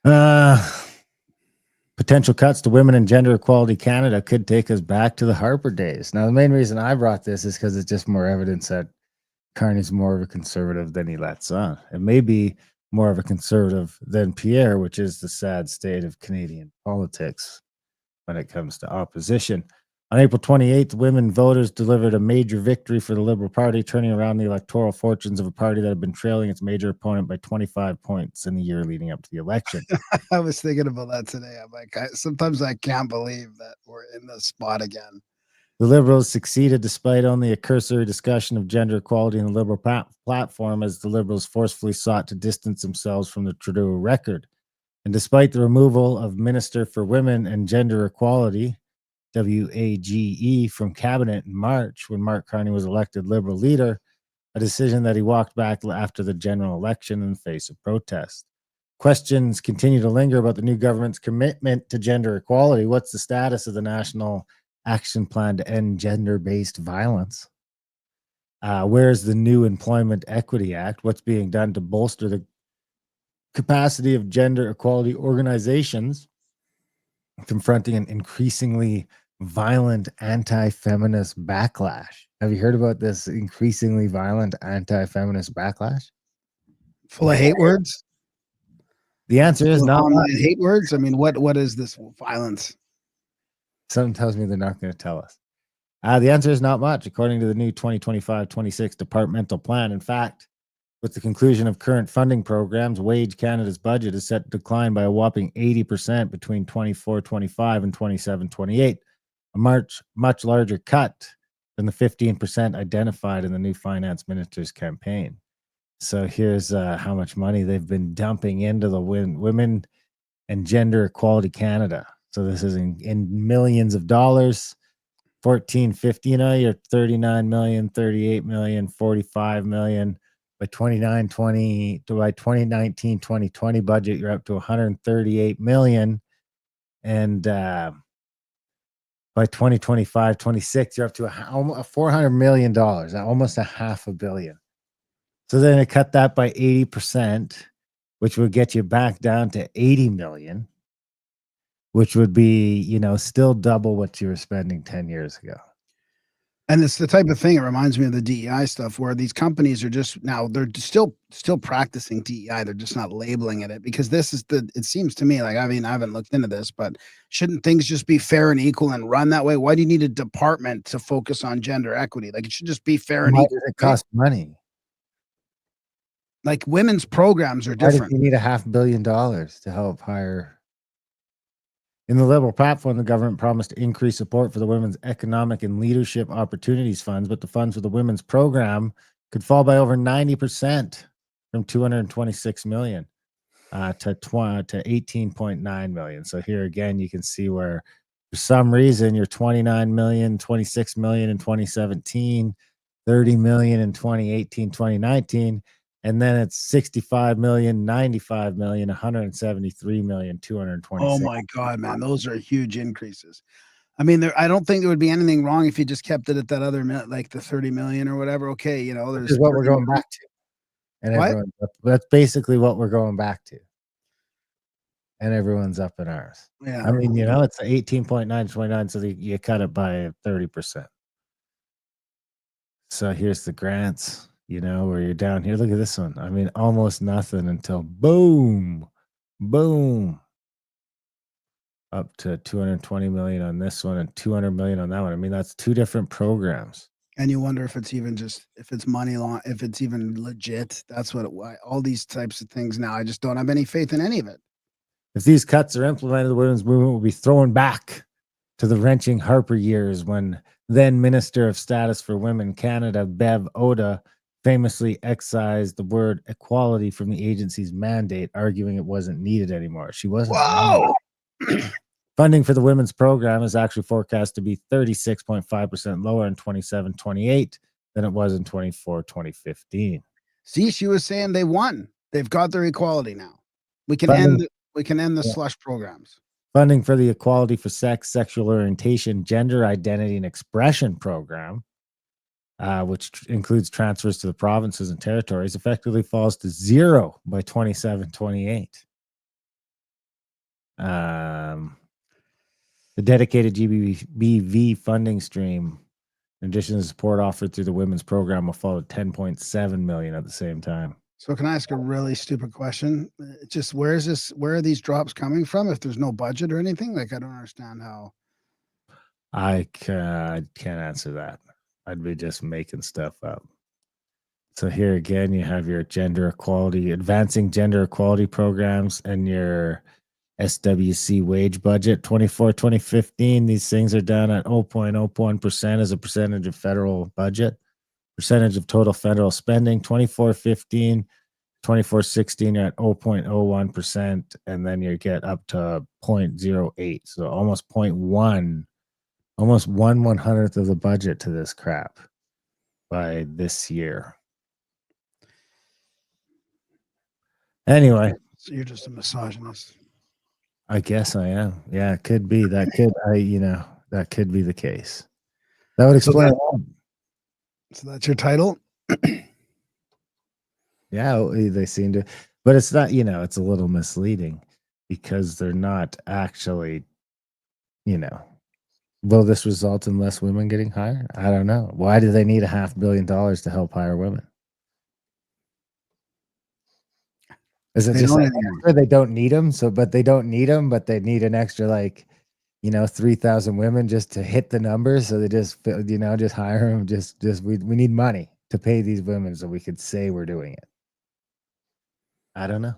Uh, Potential cuts to Women and Gender Equality Canada could take us back to the Harper days. Now, the main reason I brought this is because it's just more evidence that Carney's more of a conservative than he lets on. It may be more of a conservative than Pierre, which is the sad state of Canadian politics when it comes to opposition. On April 28th, women voters delivered a major victory for the Liberal Party, turning around the electoral fortunes of a party that had been trailing its major opponent by 25 points in the year leading up to the election. I was thinking about that today. I'm like, sometimes I can't believe that we're in this spot again. The Liberals succeeded despite only a cursory discussion of gender equality in the Liberal platform, as the Liberals forcefully sought to distance themselves from the Trudeau record. And despite the removal of Minister for Women and Gender Equality, WAGE, from cabinet in March when Mark Carney was elected Liberal leader, a decision that he walked back after the general election in the face of protest. Questions continue to linger about the new government's commitment to gender equality. What's the status of the National Action Plan to End Gender-Based Violence? Where's the new Employment Equity Act? What's being done to bolster the capacity of gender equality organizations confronting an increasingly violent anti-feminist backlash? Have you heard about this increasingly violent anti-feminist backlash? Full of hate words? The answer is not much. Online hate words? I mean, what is this violence? Something tells me they're not going to tell us. The answer is not much, according to the new 2025-26 departmental plan. In fact, with the conclusion of current funding programs, Wage Canada's budget is set to decline by a whopping 80% between 24-25 and 27-28, a much larger cut than the 15% identified in the new finance minister's campaign. So here's how much money they've been dumping into the Women and Gender Equality Canada. So this is in millions of dollars. 1450, you're 39 million, 38 million, 45 million. By 2019-2020 budget, you're up to 138 million. And by 2025-26, you're up to a $400 million, almost $500 million. So then they cut that by 80%, which would get you back down to 80 million, which would be, still double what you were spending 10 years ago. And it's the type of thing, it reminds me of the DEI stuff where these companies are just now they're still practicing DEI. They're just not labeling it because this is it seems to me like, I mean, I haven't looked into this, but shouldn't things just be fair and equal and run that way? Why do you need a department to focus on gender equity? Like it should just be fair and Why equal. does it cost money? Like women's programs are different. You need $500 million to help hire. In the Liberal platform, the government promised to increase support for the Women's Economic and Leadership Opportunities Funds, but the funds for the women's program could fall by over 90% from $226 million to $18.9 million. So here again, you can see where for some reason you're 29 million, 26 million in 2017, 30 million in 2018, 2019. And then it's 65 million, 95 million, 173 million, 226. Oh my God, man. Those are huge increases. I mean, I don't think there would be anything wrong if you just kept it at that other, like the 30 million or whatever. Okay. There's what we're going back to. And what? That's basically what we're going back to. And everyone's up in ours. Yeah. I mean, it's 18.929, so you cut it by 30%. So here's the grants. Where you're down here. Look at this one. I mean, almost nothing until boom, up to 220 million on this one and 200 million on that one. I mean, that's two different programs. And you wonder if it's even if it's money long, if it's even legit. That's all these types of things now. I just don't have any faith in any of it. If these cuts are implemented, the women's movement will be thrown back to the wrenching Harper years when then Minister of Status for Women Canada, Bev Oda, famously excised the word equality from the agency's mandate, arguing it wasn't needed anymore. She wasn't. Whoa! Funding for the women's program is actually forecast to be 36.5% lower in 27-28 than it was in 24-2015. See, she was saying they won. They've got their equality now. We can end the slush programs. Funding for the Equality for Sex, Sexual Orientation, Gender Identity, and Expression program, which includes transfers to the provinces and territories, effectively falls to zero by 27-28. The dedicated GBV funding stream, in addition to support offered through the women's program, will fall to 10.7 million at the same time. So can I ask a really stupid question? Just where are these drops coming from if there's no budget or anything? Like, I don't understand how. I can't answer that. I'd be just making stuff up. So here again, you have your gender equality, advancing gender equality programs, and your SWC wage budget. 2015. These things are down at 0.01% as a percentage of federal budget, percentage of total federal spending. 2415, 2416, you're at 0.01%, and then you get up to 0.08. So almost 0.1, almost 1/100th of the budget to this crap by this year. Anyway, So you're just a misogynist. I guess I am. Yeah, it could be. That could be the case. That would explain. So that's your title? Yeah, they seem to, but it's not, it's a little misleading because they're not actually, will this result in less women getting hired? I don't know. Why do they need $500 million to help hire women? Is it They just don't like they don't need them? But they don't need them, but they need an extra 3,000 women just to hit the numbers. So they just just hire them. Just we need money to pay these women so we could say we're doing it. I don't know.